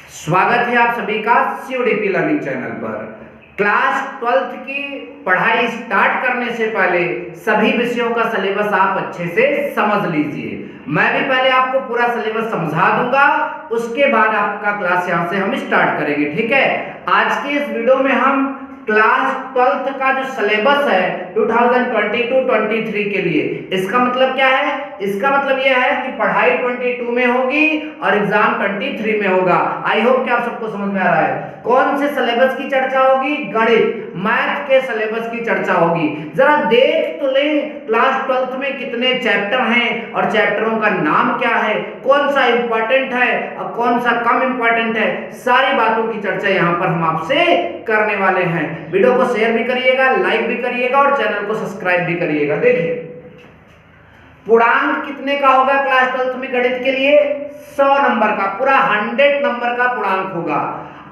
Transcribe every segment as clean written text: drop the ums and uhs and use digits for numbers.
स्वागत है आप सभी का CODP लर्निंग चैनल पर। क्लास 12th की पढ़ाई स्टार्ट करने से पहले सभी विषयों का सिलेबस आप अच्छे से समझ लीजिए। मैं भी पहले आपको पूरा सिलेबस समझा दूंगा, उसके बाद आपका क्लास यहां से हम स्टार्ट करेंगे। ठीक है, आज के इस वीडियो में हम क्लास 12th का जो सिलेबस है 2022-23 के लिए, इसका मतलब क्या है? इसका मतलब यह है कि पढ़ाई 22 में होगी और एग्जाम 23 में होगा। आई होप कि आप सबको समझ में आ रहा है। कौन से सिलेबस की चर्चा होगी? गणित, मैथ के सिलेबस की चर्चा होगी। जरा देख तो लें क्लास 12th में कितने चैप्टर हैं और चैप्टरों का नाम क्या है, कौन सा इंपॉर्टेंट है और कौन सा कम इंपॉर्टेंट है। सारी बातों की चर्चा यहाँ पर हम आपसे करने वाले हैं। वीडियो को शेयर भी करिएगा, लाइक भी करिएगा और चैनल को सब्सक्राइब भी करिएगा। देखिए, पूर्णांक कितने का होगा क्लास 12th में गणित के लिए? 100 नंबर का, पूरा 100 नंबर का पूर्णांक होगा।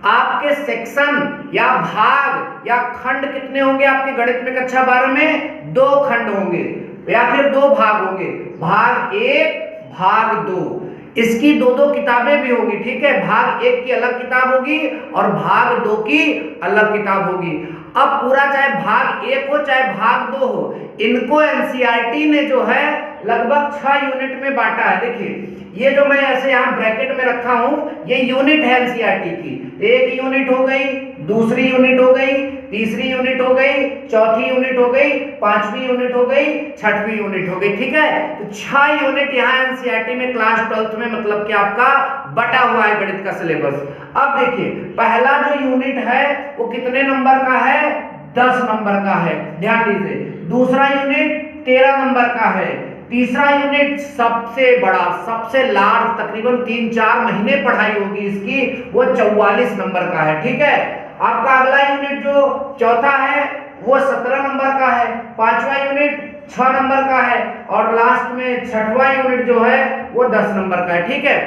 आपके सेक्शन या भाग या खंड कितने होंगे आपके गणित में कक्षा 12 में? 2 खंड होंगे या फिर 2 भाग होंगे, भाग 1 भाग 2। इसकी 2 किताबें भी होगी। ठीक है, भाग 1 की अलग किताब होगी और भाग 2 की अलग किताब होगी। अब पूरा चाहे भाग 1 हो चाहे भाग 2 हो, इनको एनसीईआरटी ने जो है लगभग 6 यूनिट में बांटा है। देखिए, ये जो मैं ऐसे यहाँ ब्रैकेट में रखा हूं, ये यूनिट है एनसीईआरटी की। एक यूनिट हो गई, दूसरी यूनिट हो गई, तीसरी यूनिट हो गई, चौथी यूनिट हो गई, पांचवी यूनिट हो गई, छठवीं यूनिट हो गई। ठीक है, तो 6 यूनिट यहाँ एनसीईआरटी में क्लास 12th में मतलब कि आपका बटा हुआ है गणित का सिलेबस। अब देखिए, पहला जो यूनिट है वो कितने नंबर का है? 10 नंबर का है, ध्यान दीजिए। दूसरा यूनिट 13 नंबर का है। तीसरा यूनिट सबसे बड़ा, सबसे लार्ज, तकरीबन 3-4 महीने पढ़ाई होगी इसकी, वो 44 नंबर का है। ठीक है, आपका अगला यूनिट जो चौथा है वो 17 नंबर का है। पांचवा यूनिट 6 नंबर का है और लास्ट में छठवां यूनिट जो है वो 10 नंबर का है। ठीक है,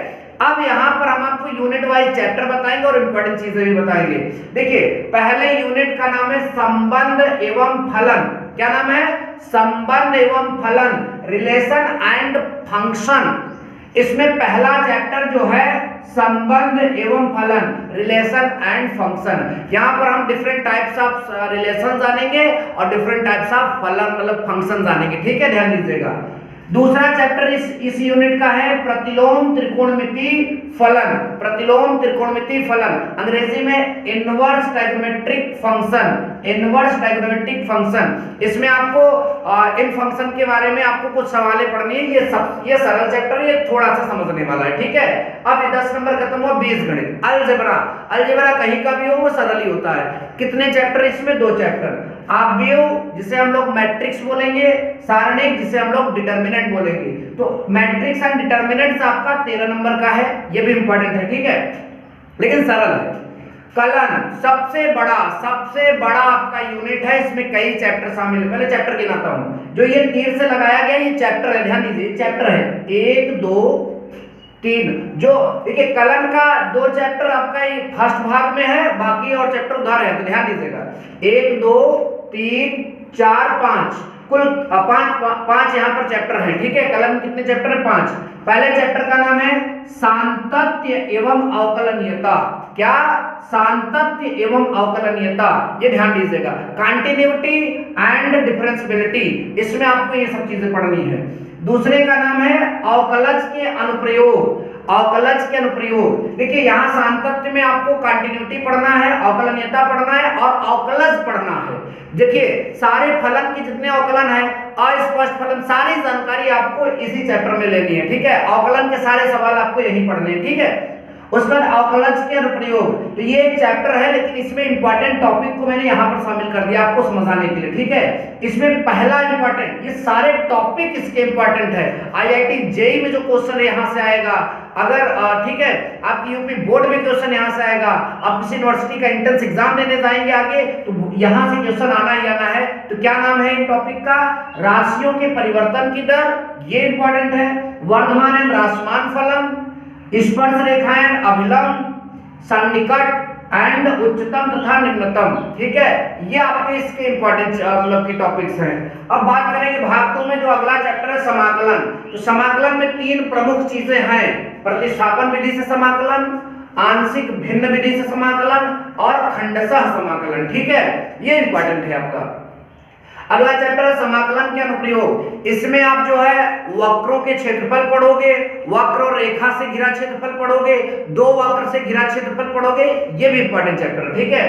अब यहाँ पर हम आपको यूनिट वाइज चैप्टर बताएंगे और इंपॉर्टेंट चीजें भी बताएंगे। देखिए, पहले यूनिट का नाम है संबंध एवं फलन। क्या नाम है? संबंध एवं फलन, रिलेशन एंड फंक्शन। इसमें पहला चैप्टर जो है संबंध एवं फलन, रिलेशन एंड फंक्शन। यहाँ पर हम डिफरेंट टाइप्स ऑफ रिलेशन जानेंगे और डिफरेंट टाइप्स ऑफ फलन मतलब फंक्शन जानेंगे। ठीक है, ध्यान दीजिएगा। दूसरा चैप्टर इस यूनिट का है प्रतिलोम त्रिकोणमिति फलन। प्रतिलोम त्रिकोणमिति फलन, अंग्रेजी में inverse trigonometric function, inverse trigonometric function. इसमें आपको इन फंक्शन के बारे में आपको कुछ सवालें पढ़नी है। ये सरल चैप्टर, ये थोड़ा सा समझने वाला है। ठीक है, अब 10 नंबर खत्म हुआ। बीजगणित, अलजेब्रा। अलजेब्रा कहीं का भी हो वो सरल ही होता है। कितने चैप्टर इसमें? 2 चैप्टर। आव्यूह, जिसे हम लोग मैट्रिक्स बोलेंगे, सारणिक, जिसे हम लोग डिटर्मिनेंट बोलेंगे। तो मैट्रिक्स एंड डिटर्मिनेंट्स आपका 13 नंबर का है, ये भी इंपॉर्टेंट है। ठीक है, लेकिन सरल है। कलन, सबसे बड़ा आपका यूनिट है। इसमें कई चैप्टर शामिल है। पहले चैप्टर गिनाता हूं। जो ये तीर से लगाया गया ये चैप्टर है, ध्यान दीजिए, चैप्टर है 1 2 3। जो देखिए, कलन का 2 चैप्टर आपका ये फर्स्ट भाग में है, बाकी और चैप्टर उधर है, तो ध्यान दीजिएगा। 1 2 3 4 5, कुल 5 यहाँ पर चैप्टर हैं। ठीक है, कलन में कितने चैप्टर हैं? 5। पहले चैप्टर का नाम है सातत्य एवं अवकलनीयता। क्या? सातत्य एवं अवकलनीयता, ये ध्यान दीजिएगा। कंटिन्यूटी एंड डिफरेंशियबिलिटी, इसमें आपको ये सब चीजें पढ़नी है। दूसरे का नाम है अवकलज के अनुप्रयोग। अवकलज के अनुप्रयोग, देखिए यहाँ सातत्य में आपको कंटिन्यूटी पढ़ना है, अवकलनीयता पढ़ना है और अवकलज पढ़ना है। देखिए, सारे फलन के जितने अवकलन है, अस्पष्ट फलन, सारी जानकारी आपको इसी चैप्टर में लेनी है। ठीक है, अवकलन के सारे सवाल आपको यही पढ़ने हैं। ठीक है, उसके बाद अवकलज के अनुप्रयोग, तो ये एक चैप्टर है, लेकिन इसमें इंपॉर्टेंट टॉपिक को मैंने यहाँ पर शामिल कर दिया आपको समझाने के लिए। ठीक है, इसमें पहला इंपॉर्टेंट, ये सारे टॉपिक इसके इंपॉर्टेंट है। आईआईटी जेईई में जो क्वेश्चन है यहाँ से आएगा, अगर ठीक है आपकी यूपी बोर्ड में क्वेश्चन यहाँ से आएगा, आप किसी यूनिवर्सिटी का एंट्रेंस एग्जाम देने जाएंगे आगे तो यहाँ से क्वेश्चन आना ही आना है। तो क्या नाम है इन टॉपिक का? राशियों के परिवर्तन की दर, ये इंपॉर्टेंट है। वर्धमान एंड ह्रासमान फलन, स्पर्श रेखाएं, अभिलंब, सन्निकट एंड उच्चतम तथा निम्नतम। ठीक है, ये आपके इसके इंपॉर्टेंट मतलब की टॉपिक्स हैं। अब बात करेंगे भाग 2 में जो अगला चैप्टर है समाकलन। तो समाकलन में 3 प्रमुख चीजें हैं: प्रतिस्थापन विधि से समाकलन, आंशिक भिन्न विधि से समाकलन और खंडशः समाकलन। ठीक है, ये इंपॉर्टेंट है आपका। अगला चैप्टर है समाकलन के अनुप्रयोग। इसमें आप जो है वक्रों के क्षेत्रफल पढ़ोगे, वक्र और रेखा से घिरा क्षेत्रफल पढ़ोगे, दो वक्र से घिरा क्षेत्रफल पढ़ोगे, ये भी इंपॉर्टेंट चैप्टर है। ठीक है,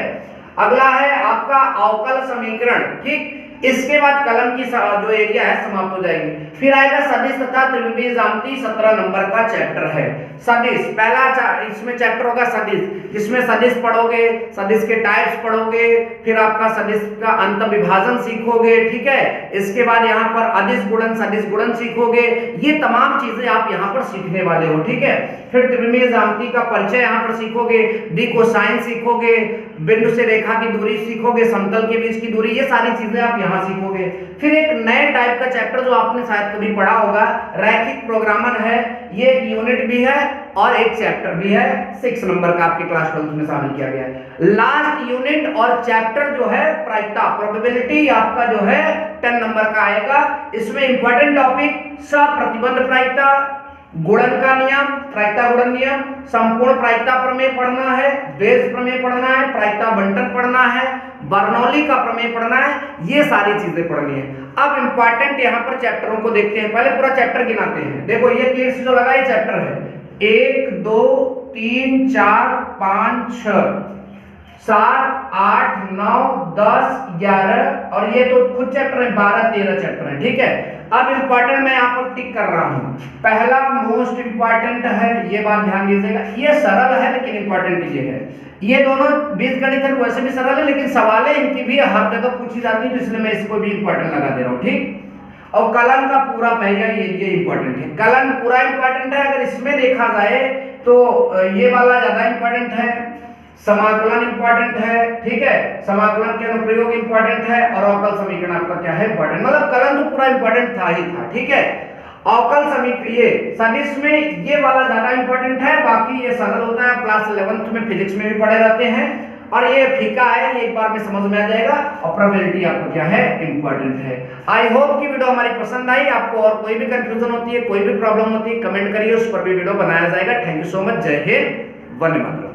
अगला है आपका अवकल समीकरण। ठीक, इसके बाद कलम की जो एरिया है समाप्त हो जाएगी। फिर आएगा सदिश तथा त्रिविमीय ज्यामिति, 17 नंबर का चैप्टर है सदिश। पहला इसमें चैप्टर होगा सदिश, जिसमें सदिश पढ़ोगे, सदिश के टाइप्स पढ़ोगे, फिर आपका सदिश का अंत विभाजन सीखोगे। ठीक है, इसके बाद यहाँ पर अदिश गुणन, सदिश गुणन सीखोगे। ये तमाम चीजें आप यहाँ पर सीखने वाले हो। ठीक है, फिर त्रिविमीय ज्यामिति का परिचय यहाँ पर सीखोगे, डी कोसाइन सीखोगे, बिंदु से रेखा की दूरी सीखोगे, समतल के बीच की दूरी, ये सारी चीजें आप यहाँ सीखोगे। फिर एक नए टाइप का चैप्टर जो आपने शायद कभी पढ़ा होगा, रैखिक प्रोग्रामन है। ये एक यूनिट भी है और एक चैप्टर भी है, 6 नंबर का आपके क्लास 12 में शामिल किया गया है। लास्ट यूनिट और चैप्टर जो है प्रायिकता, प्रोबेबिलिटी, आपका जो है 10 नंबर का आएगा। इसमें इंपॉर्टेंट टॉपिक सप्रतिबंध प्रायिकता, गुणन का नियम, प्रायिकता गुणन नियम, संपूर्ण प्रायिकता प्रमेय पढ़ना है, बेस प्रमेय पढ़ना है, प्रायिकता बंटन पढ़ना है, बर्नौली का प्रमेय पढ़ना है, ये सारी चीजें पढ़नी है। अब इंपॉर्टेंट यहाँ पर चैप्टरों को देखते हैं। पहले पूरा चैप्टर गिनाते हैं। देखो ये तीर से जो लगा ये चैप्टर है, 1 2 3 4 5 6 7 8 9 10 11 और ये तो खुद चैप्टर है, 12 13 चैप्टर है। ठीक है, अब इंपॉर्टेंट मैं यहाँ पर टिक कर रहा हूँ। पहला मोस्ट इंपॉर्टेंट है, ये बात ध्यान दीजिएगा। ये सरल है लेकिन इंपॉर्टेंट ये है, ये दोनों बीजगणित है वैसे भी सरल है, लेकिन सवालें इनकी भी हर जगह पूछी जाती है, तो इसलिए मैं इसको भी इंपॉर्टेंट लगा दे रहा हूँ। ठीक, और कलन का पूरा पहला ये इंपॉर्टेंट है, कलन पूरा इंपॉर्टेंट है। अगर इसमें देखा जाए तो ये वाला ज्यादा इंपॉर्टेंट है, समाकलन इंपॉर्टेंट है। ठीक है, समाकलन के अनुप्रयोग इंपॉर्टेंट है, और अवकल समीकरण आपका क्या है इंपॉर्टेंट, मतलब कलन तो पूरा इंपॉर्टेंट था ही था। ठीक है, अवकल समीकरण ये सदिश में ये वाला ज्यादा इंपॉर्टेंट है, बाकी ये सरल होता है, क्लास 11th में फिजिक्स में भी पढ़े रहते हैं, और ये फीका है, ये एक बार में समझ में आ जाएगा, और प्रोबेबिलिटी आपको क्या है इंपॉर्टेंट है। आई होप कि वीडियो हमारी पसंद आई। आपको और कोई भी कंफ्यूजन होती है, कोई भी प्रॉब्लम होती है, कमेंट करिए, उस पर भी वीडियो बनाया जाएगा। Thank you so much. जय हिंद, वंदे मातरम।